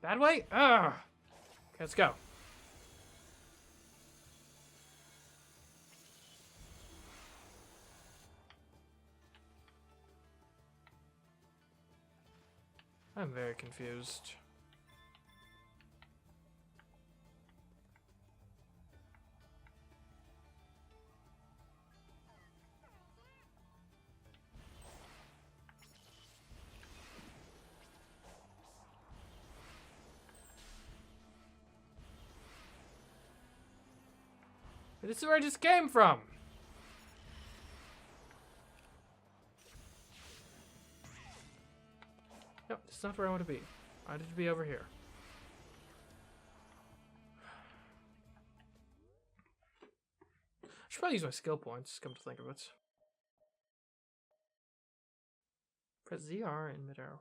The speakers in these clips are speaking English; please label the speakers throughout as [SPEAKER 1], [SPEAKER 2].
[SPEAKER 1] That way? Ugh. Okay, let's go. I'm very confused. This is where I just came from. No, this is not where I want to be. I need to be over here. I should probably use my skill points, come to think of it. Press ZR in mid-arrow.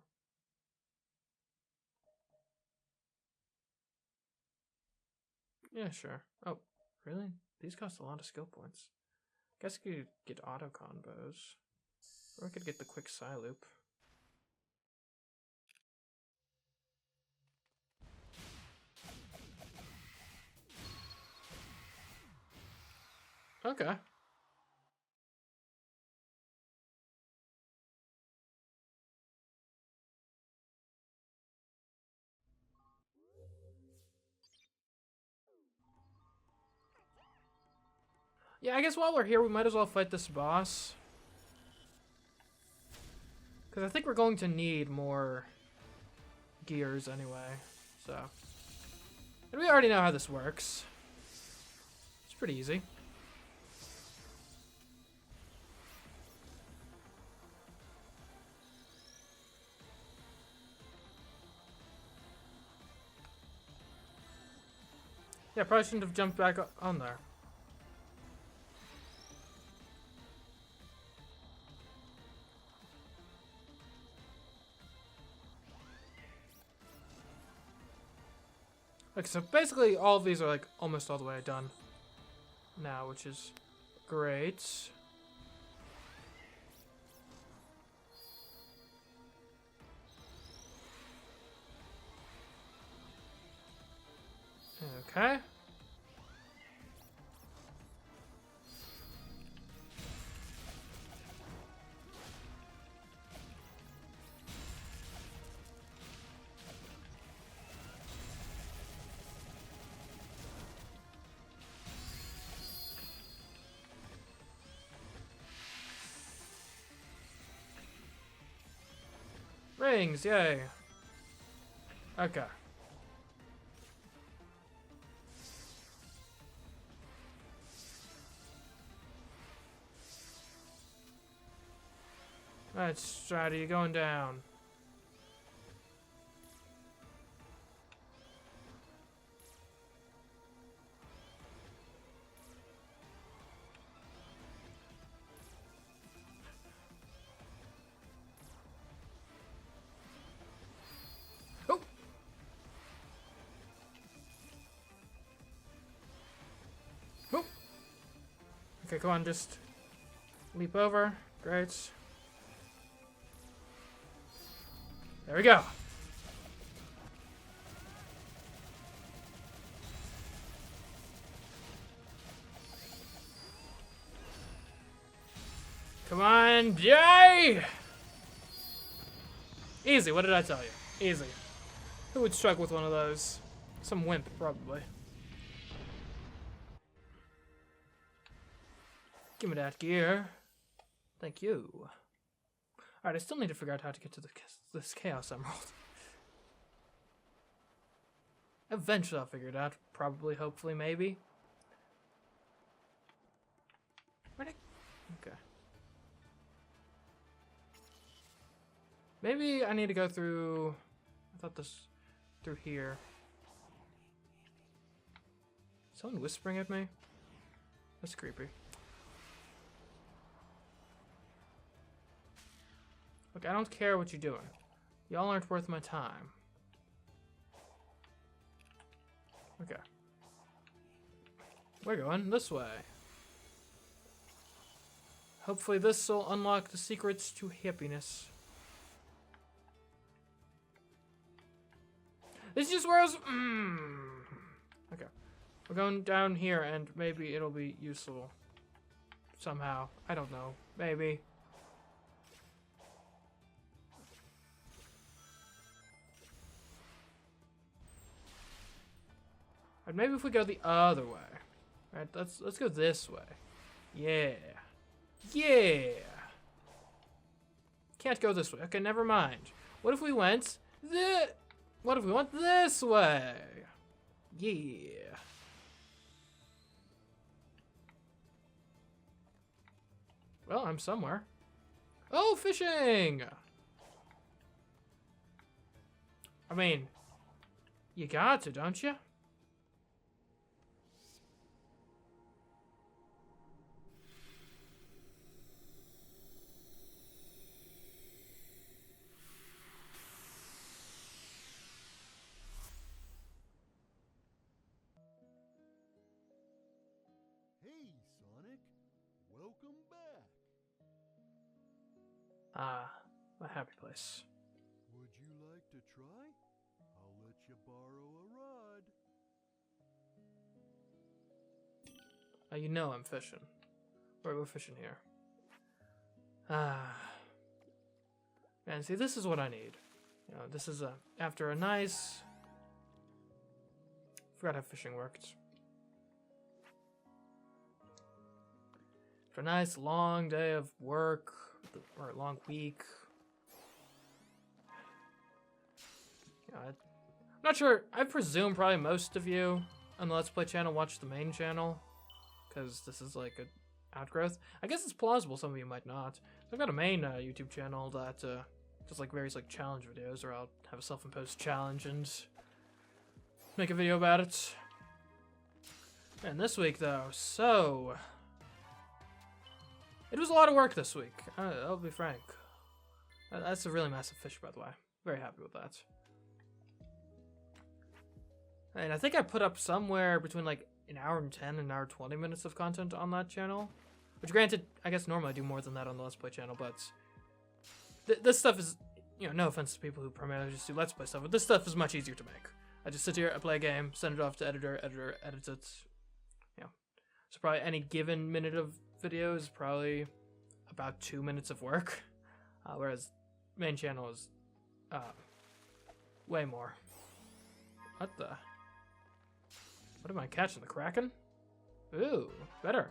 [SPEAKER 1] Yeah, sure. Oh, really? These cost a lot of skill points. Guess I could get auto combos. Or I could get the quick psi loop. Okay. Yeah, I guess while we're here, we might as well fight this boss. Because I think we're going to need more gears anyway, so. And we already know how this works. It's pretty easy. Yeah, probably shouldn't have jumped back on there. Okay, so basically all of these are like almost all the way done now, which is great. Okay. Rings, yay. Okay. Alright, Strider, you're going down. Oh! Oh! Okay, come on, just leap over. Great. There we go. Come on, Jay! Easy, what did I tell you? Easy. Who would struggle with one of those? Some wimp, probably. Give me that gear. Thank you. Alright, I still need to figure out how to get to this Chaos Emerald. Eventually I'll figure it out. Probably, hopefully, maybe. Where'd I... Okay. Maybe I need to go through... I thought this... through here. Is someone whispering at me? That's creepy. Look, I don't care what you're doing. Y'all aren't worth my time. Okay. We're going this way. Hopefully this will unlock the secrets to happiness. This is just where I was... Okay. We're going down here, and maybe it'll be useful. Somehow. I don't know. Maybe. And maybe if we go the other way. Right, let's go this way. Yeah. Yeah. Can't go this way. Okay, never mind. What if we went What if we went this way? Yeah. Well, I'm somewhere. Oh, fishing! I mean, you got to, don't you?
[SPEAKER 2] Hey, Sonic. Welcome back.
[SPEAKER 1] Ah, a happy place.
[SPEAKER 2] Would you like to try? I'll let you borrow a rod.
[SPEAKER 1] You know I'm fishing. We're fishing here. Ah. Man, see, this is what I need. You know, this is after a nice... Forgot how fishing worked. After a nice long day of work, or a long week. You know, I'm not sure, I presume probably most of you on the Let's Play channel watch the main channel. Because this is like a outgrowth. I guess it's plausible some of you might not. So I've got a main YouTube channel that just like various like challenge videos, or I'll have a self-imposed challenge and make a video about it. And this week though, so it was a lot of work this week. I'll be frank. That's a really massive fish, by the way. Very happy with that. And I think I put up somewhere between like an hour and 10 and an hour 20 minutes of content on that channel. Which granted, I guess normally I do more than that on the Let's Play channel, but this stuff is, you know, no offense to people who primarily just do Let's Play stuff, but this stuff is much easier to make. I just sit here, I play a game, send it off to editor edits it. You know, so probably any given minute of video is probably about 2 minutes of work, whereas main channel is way more. What the? What am I catching? The Kraken? Ooh, better.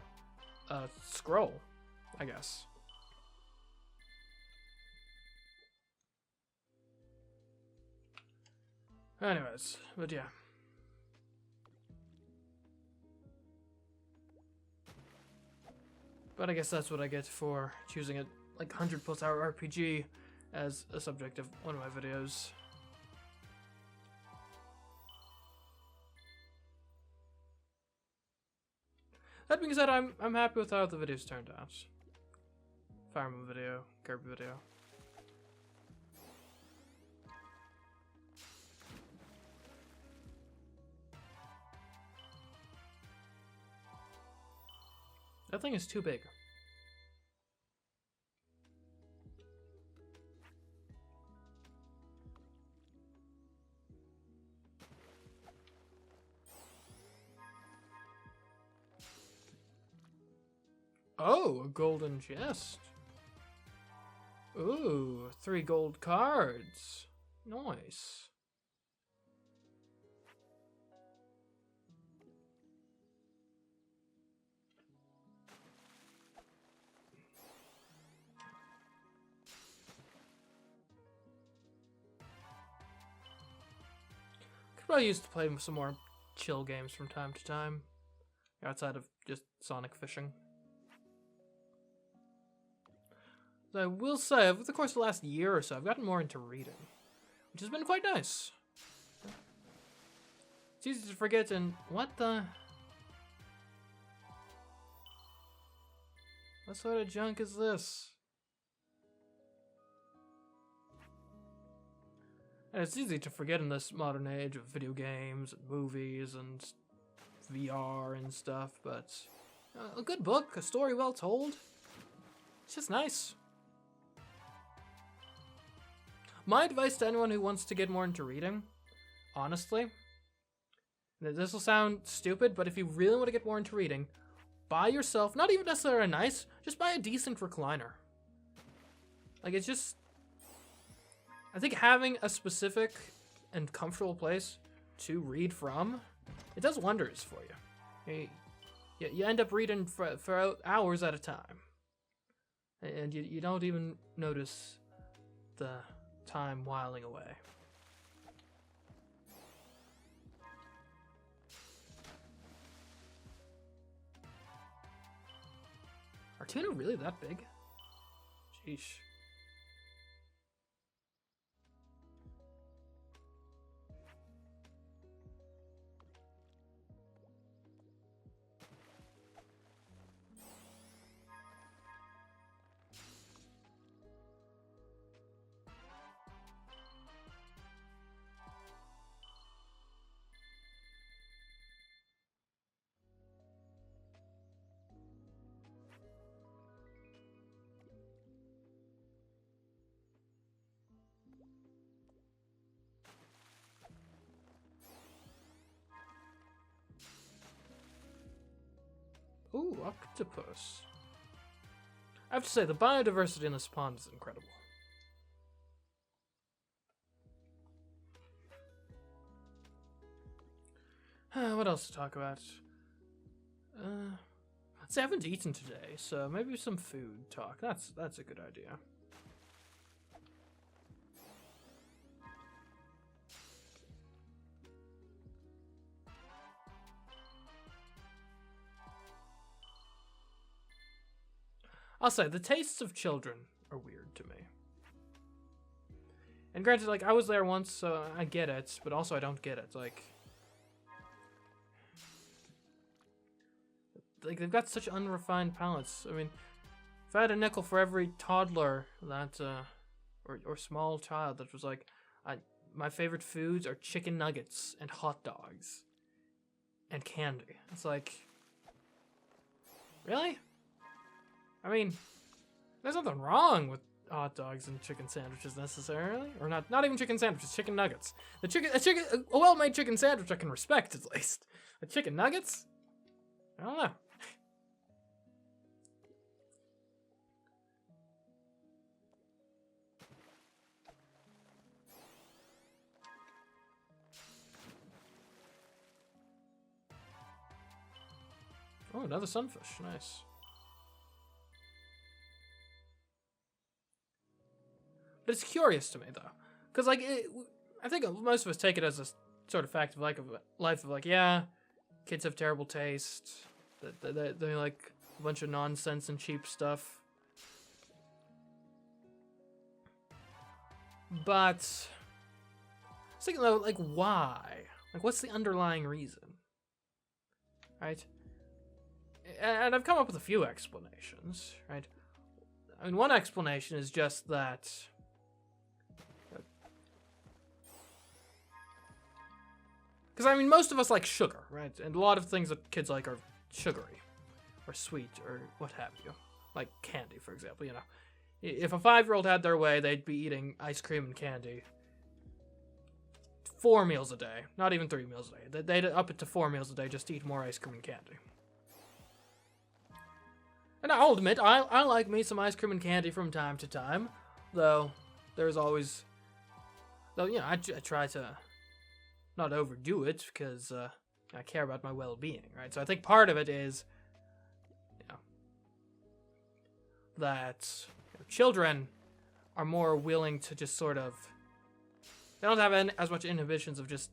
[SPEAKER 1] Scroll, I guess. Anyways, but yeah. But I guess that's what I get for choosing a like 100+ hour RPG as a subject of one of my videos. That being said, I'm happy with how the videos turned out. Fire Emblem video, Kirby video. That thing is too big. Oh, a golden chest. Ooh, 3 gold cards. Nice. Could probably use to play some more chill games from time to time, outside of just Sonic fishing. I will say, over the course of the last year or so, I've gotten more into reading, which has been quite nice. It's easy to forget, and what sort of junk is this? And it's easy to forget in this modern age of video games and movies and VR and stuff, but a good book, a story well told, it's just nice. My advice to anyone who wants to get more into reading, honestly, this will sound stupid, but if you really want to get more into reading, buy yourself, not even necessarily a nice, just buy a decent recliner. Like, it's just, I think having a specific and comfortable place to read from, it does wonders for you. You end up reading for hours at a time. And you don't even notice the time whiling away. Are tuna really that big? Sheesh. Ooh, octopus. I have to say, the biodiversity in this pond is incredible. What else to talk about? See, I haven't eaten today, so maybe some food talk. That's a good idea. I'll say, the tastes of children are weird to me. And granted, like, I was there once, so I get it, but also I don't get it. Like, they've got such unrefined palates. I mean, if I had a nickel for every toddler that, or small child that was like, my favorite foods are chicken nuggets and hot dogs and candy. It's like, really? I mean, there's nothing wrong with hot dogs and chicken sandwiches necessarily, or not even chicken sandwiches, chicken nuggets. A well-made chicken sandwich I can respect at least. But chicken nuggets? I don't know. Oh, another sunfish. Nice. But it's curious to me, though. Because, like, I think most of us take it as a sort of fact of, like, life of, like, yeah, kids have terrible taste. They like a bunch of nonsense and cheap stuff. But I was thinking, though, like, why? Like, what's the underlying reason? Right? And I've come up with a few explanations, right? I mean, one explanation is just that because, I mean, most of us like sugar, right? And a lot of things that kids like are sugary or sweet or what have you. Like candy, for example, you know. If a 5-year-old had their way, they'd be eating ice cream and candy 4 meals a day. Not even 3 meals a day. They'd up it to 4 meals a day just to eat more ice cream and candy. And I'll admit, I like me some ice cream and candy from time to time. Though, there's always... Though, you know, I try to not overdo it because I care about my well-being, right? So I think part of it is, you know, that children are more willing to just sort of... They don't have as much inhibitions of just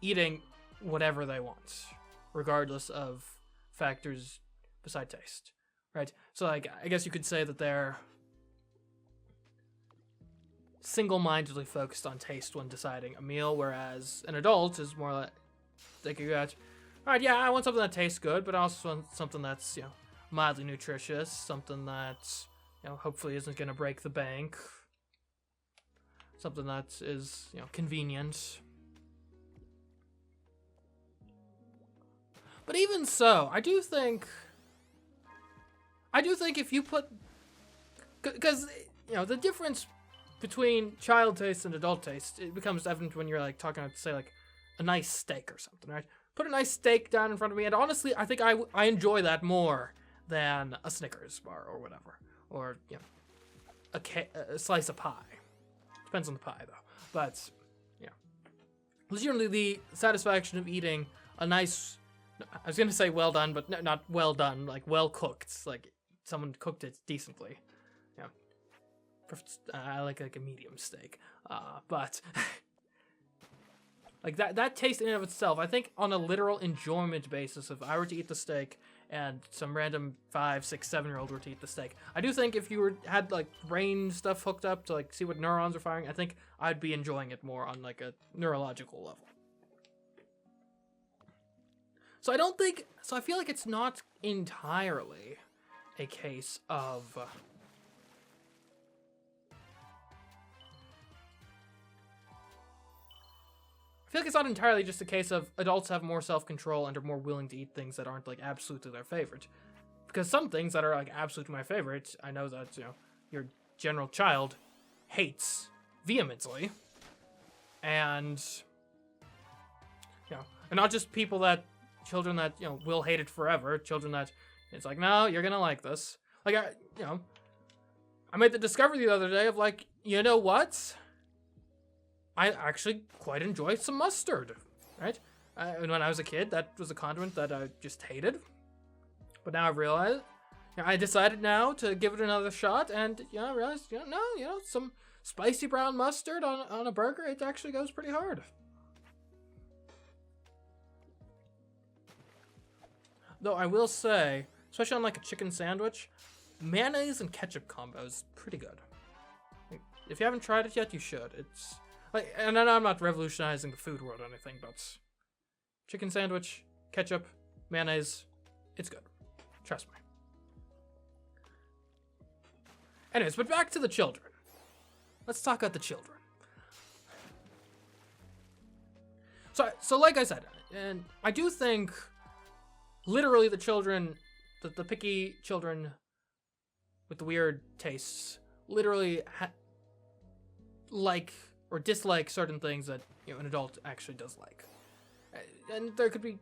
[SPEAKER 1] eating whatever they want, regardless of factors beside taste, right? So, like, I guess you could say that they're single-mindedly focused on taste when deciding a meal, whereas an adult is more like they could go, all right, yeah, I want something that tastes good, but I also want something that's, you know, mildly nutritious, something that, you know, hopefully isn't going to break the bank, something that is, you know, convenient. But even so, I do think if you put, because, you know, the difference between child taste and adult taste, it becomes evident when you're like talking about, say, like a nice steak or something, right? Put a nice steak down in front of me, and honestly, I think I enjoy that more than a Snickers bar or whatever, or a slice of pie. Depends on the pie though, but legitimately the satisfaction of eating a nice, I was gonna say well done, but not well done, like well cooked, like someone cooked it decently. I like a medium steak, but like that taste in and of itself, I think on a literal enjoyment basis, if I were to eat the steak and some random 5, 6, 7-year-old were to eat the steak, I do think if you had like brain stuff hooked up to like see what neurons are firing, I think I'd be enjoying it more on like a neurological level. So I feel like it's not entirely a case of I feel like it's not entirely just a case of adults have more self-control and are more willing to eat things that aren't like absolutely their favorite. Because some things that are like absolutely my favorite, I know that, your general child hates vehemently. And and not just children that, will hate it forever, children that it's like, no, you're gonna like this. Like, I made the discovery the other day of like, you know what? I actually quite enjoy some mustard, right? And when I was a kid, that was a condiment that I just hated. But now I've realized, I decided now to give it another shot, and I realized, some spicy brown mustard on a burger, it actually goes pretty hard. Though I will say, especially on like a chicken sandwich, mayonnaise and ketchup combo is pretty good. Like, if you haven't tried it yet, you should. It's like, and I'm not revolutionizing the food world or anything, but chicken sandwich, ketchup, mayonnaise, it's good. Trust me. Anyways, but back to the children. Let's talk about the children. So like I said, and I do think literally the children, the picky children with the weird tastes, literally like or dislike certain things that an adult actually does like, and there could be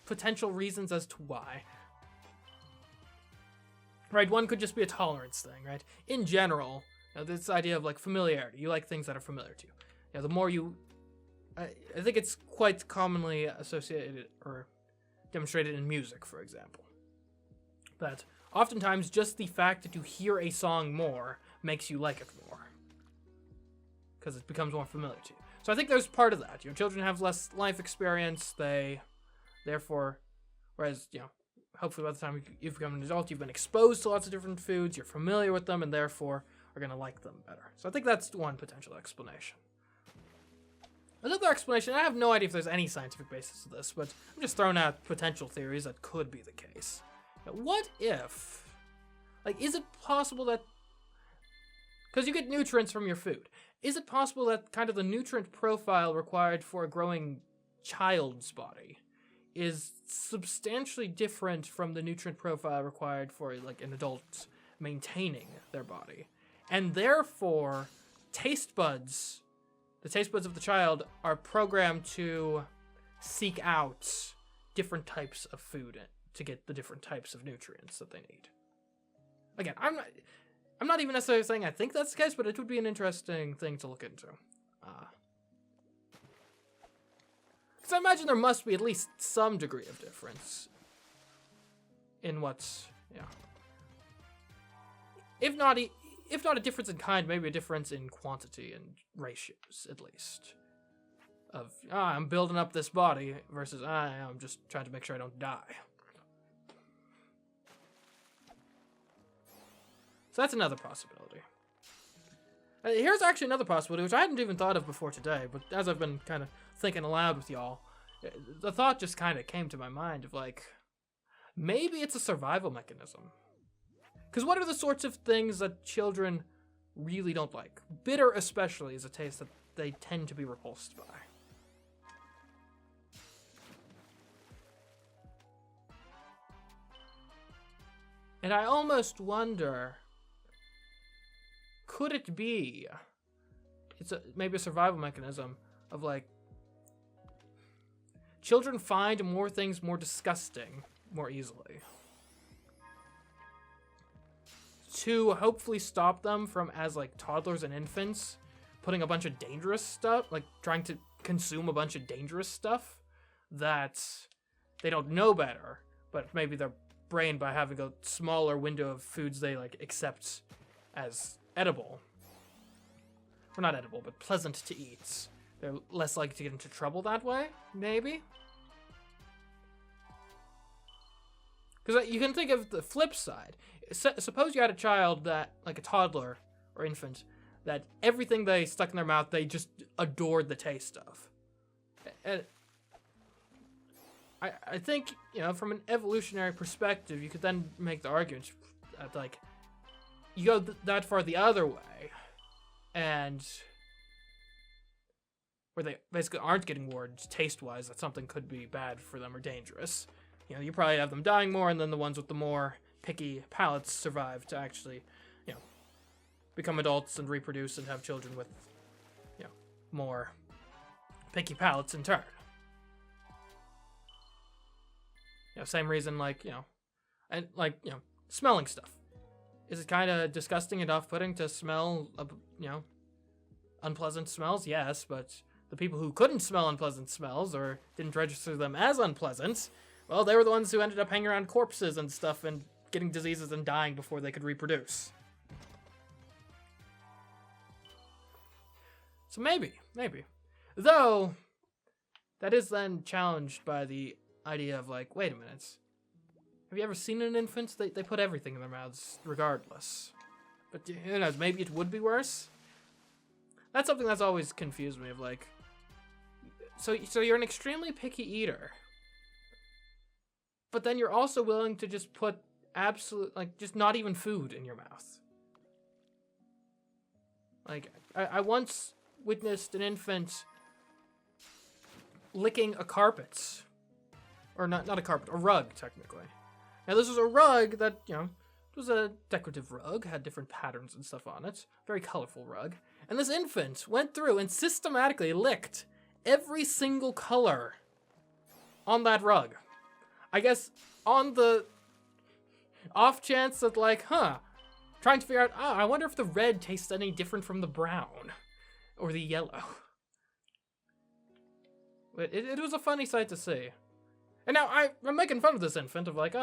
[SPEAKER 1] potential reasons as to why. Right, one could just be a tolerance thing, right? In general, this idea of like familiarity, you like things that are familiar to you. The more you, I think it's quite commonly associated or demonstrated in music, for example, that oftentimes just the fact that you hear a song more makes you like it more, because it becomes more familiar to you. So I think there's part of that. Children have less life experience. They, therefore, whereas, hopefully by the time you've become an adult, you've been exposed to lots of different foods, you're familiar with them, and therefore are going to like them better. So I think that's one potential explanation. Another explanation, I have no idea if there's any scientific basis to this, but I'm just throwing out potential theories that could be the case. What if, is it possible that, because you get nutrients from your food, is it possible that kind of the nutrient profile required for a growing child's body is substantially different from the nutrient profile required for an adult maintaining their body? And therefore, the taste buds of the child are programmed to seek out different types of food to get the different types of nutrients that they need. Again, I'm not even necessarily saying I think that's the case, but it would be an interesting thing to look into. Because I imagine there must be at least some degree of difference in what's, if not a difference in kind, maybe a difference in quantity and ratios, at least. Of, I'm building up this body versus I'm just trying to make sure I don't die. So that's another possibility. Here's actually another possibility, which I hadn't even thought of before today, but as I've been kind of thinking aloud with y'all, the thought just kind of came to my mind of maybe it's a survival mechanism. Because what are the sorts of things that children really don't like? Bitter especially is a taste that they tend to be repulsed by. And I almost wonder, could it be? It's maybe a survival mechanism of like children find more things more disgusting more easily. To hopefully stop them from, as like toddlers and infants, putting a bunch of dangerous stuff, like trying to consume a bunch of dangerous stuff that they don't know better, but maybe their brain, by having a smaller window of foods they like accept as edible, or not edible, but pleasant to eat, they're less likely to get into trouble that way, maybe? Because you can think of the flip side. Suppose you had a child that, like a toddler or infant, that everything they stuck in their mouth, they just adored the taste of. And I think, you know, from an evolutionary perspective, you could then make the argument that, like, you go that far the other way, and where they basically aren't getting warned taste-wise that something could be bad for them or dangerous. You know, you probably have them dying more, and then the ones with the more picky palates survive to actually, you know, become adults and reproduce and have children with, you know, more picky palates in turn. You know, same reason, like, you know, and like, you know, smelling stuff. Is it kind of disgusting and off-putting to smell, you know, unpleasant smells? Yes, but the people who couldn't smell unpleasant smells or didn't register them as unpleasant, well, they were the ones who ended up hanging around corpses and stuff and getting diseases and dying before they could reproduce. So maybe. Though, that is then challenged by the idea of, like, wait a minute. Have you ever seen an infant? They put everything in their mouths regardless. But who knows, maybe it would be worse? That's something that's always confused me of, like, so you're an extremely picky eater, but then you're also willing to just put absolute, like, just not even food in your mouth. Like, I once witnessed an infant licking a carpet. Or not a carpet, a rug, technically. Now, this was a rug that, you know, it was a decorative rug, had different patterns and stuff on it. Very colorful rug. And this infant went through and systematically licked every single color on that rug. I guess on the off chance that, like, trying to figure out, I wonder if the red tastes any different from the brown or the yellow. But it was a funny sight to see. And now I'm making fun of this infant of, like,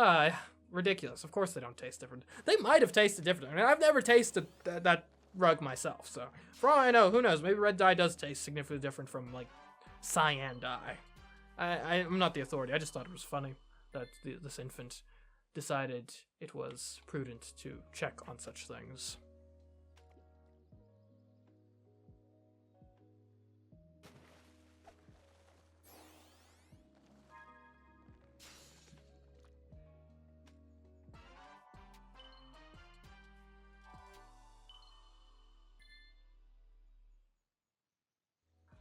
[SPEAKER 1] ridiculous. Of course they don't taste different. They might have tasted different. I mean, I've never tasted that rug myself, so for all I know, who knows? Maybe red dye does taste significantly different from, like, cyan dye. I'm not the authority. I just thought it was funny that this infant decided it was prudent to check on such things.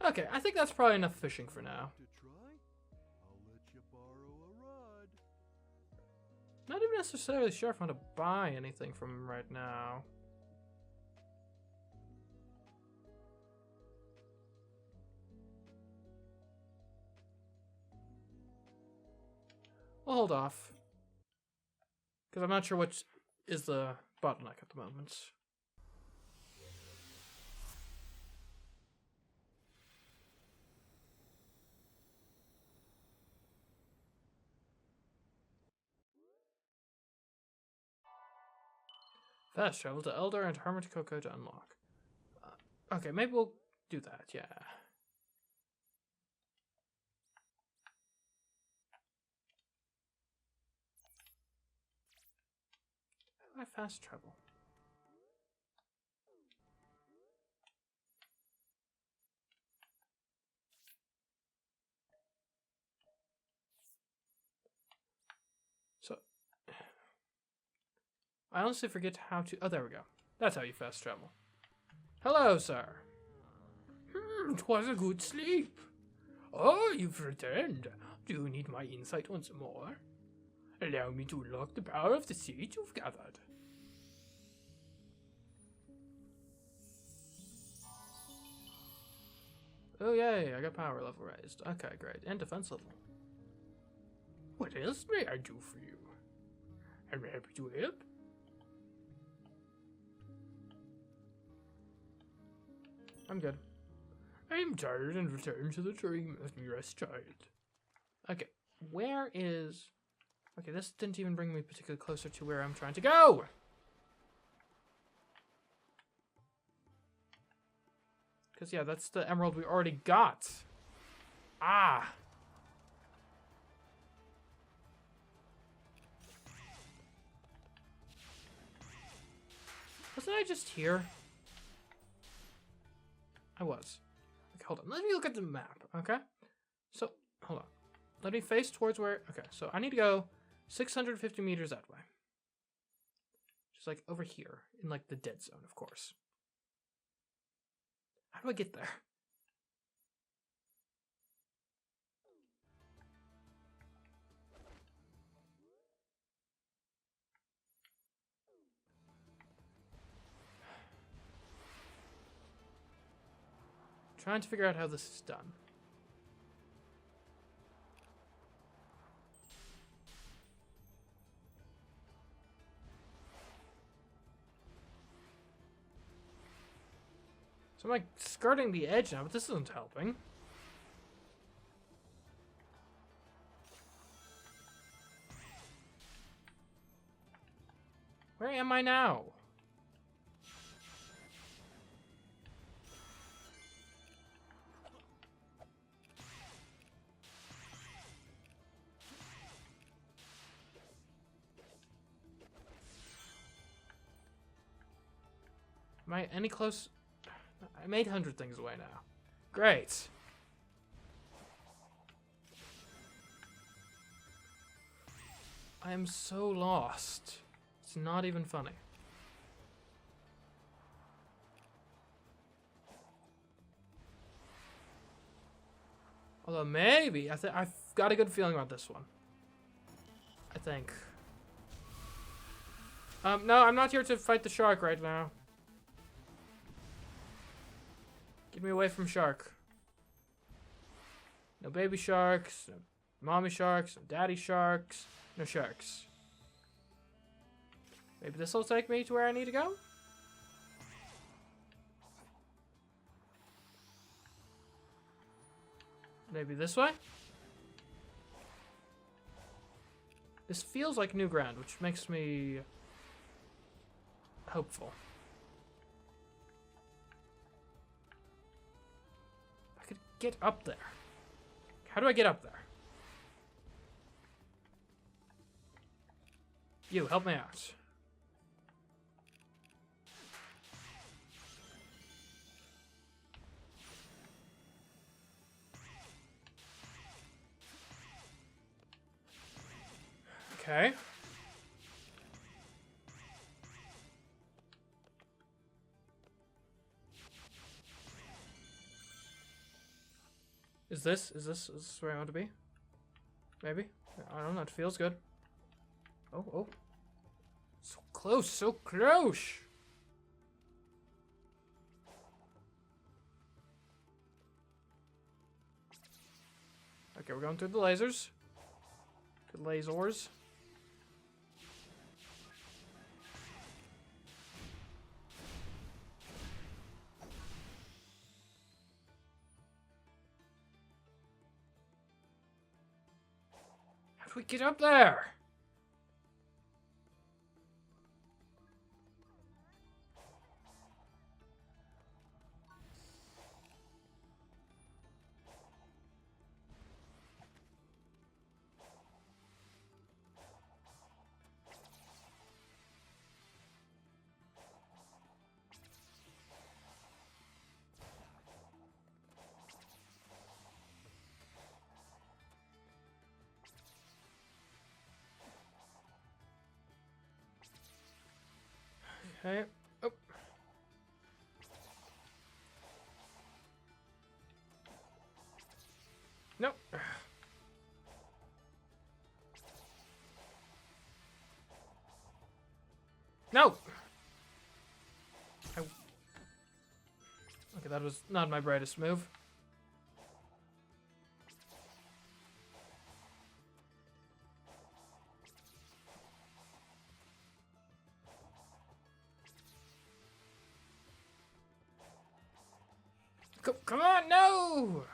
[SPEAKER 1] Okay, I think that's probably enough fishing for now.
[SPEAKER 2] To try? I'll let you borrow a rod.
[SPEAKER 1] Not even necessarily sure if I want to buy anything from him right now. We'll hold off. Because I'm not sure which is the bottleneck at the moment. Fast travel to Elder and Hermit Cocoa to unlock. Okay, maybe we'll do that, yeah. How do I fast travel? So, I honestly forget how to... Oh, there we go. That's how you fast travel. Hello, sir. 'Twas a good sleep. Oh, you've returned. Do you need my insight once more? Allow me to unlock the power of the seed you've gathered. Oh, yay, I got power level raised. Okay, great. And defense level. What else may I do for you? I'm happy to help. I'm good. I'm tired and return to the dream. Let me rest tired. Okay, where is... Okay, this didn't even bring me particularly closer to where I'm trying to go! Because, yeah, that's the emerald we already got. Ah! Wasn't I just here? I was. Okay, hold on. Let me look at the map, okay? So, hold on. Let me face towards where... Okay, so I need to go 650 meters that way. Just like over here, in like the dead zone, of course. How do I get there? Trying to figure out how this is done. So I'm like skirting the edge now, but this isn't helping. Where am I now? Am I any close? I made 100 things away now. Great. I am so lost. It's not even funny. Although maybe, I've got a good feeling about this one. I think. No, I'm not here to fight the shark right now. Get me away from shark. No baby sharks, no mommy sharks, no daddy sharks, no sharks. Maybe this will take me to where I need to go? Maybe this way? This feels like new ground, which makes me hopeful. I could get up there. How do I get up there? You, help me out. Okay. Is this where I want to be? Maybe? I don't know, it feels good. Oh, oh. So close, so close! Okay, we're going through the lasers. The lasers. How do we get up there? Okay. Oh. Nope. No! Okay, that was not my brightest move. Come on, no!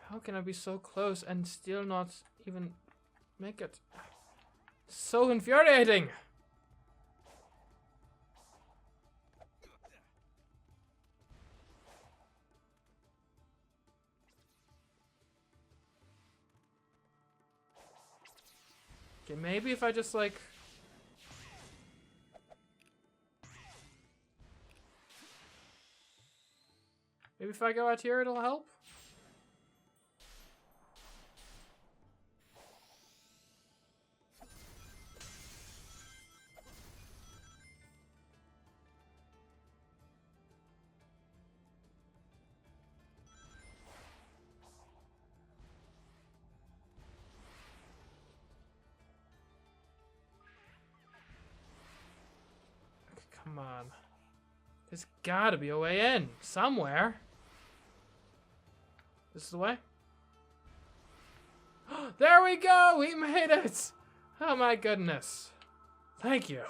[SPEAKER 1] How can I be so close and still not even make it? So infuriating! Okay, maybe if I just like... Maybe if I go out here, it'll help? Come on. There's gotta be a way in. Somewhere. This is the way? There we go! We made it! Oh my goodness. Thank you.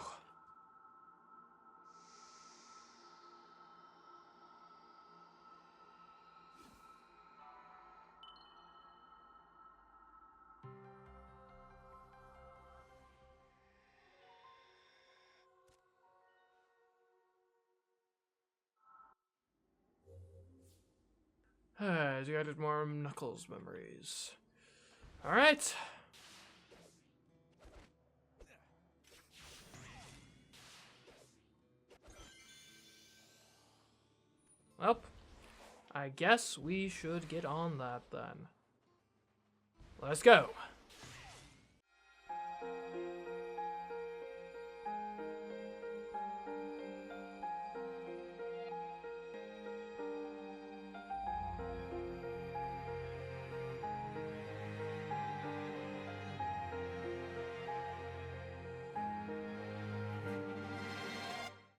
[SPEAKER 1] You added more Knuckles memories. Alright. Well, I guess we should get on that then. Let's go.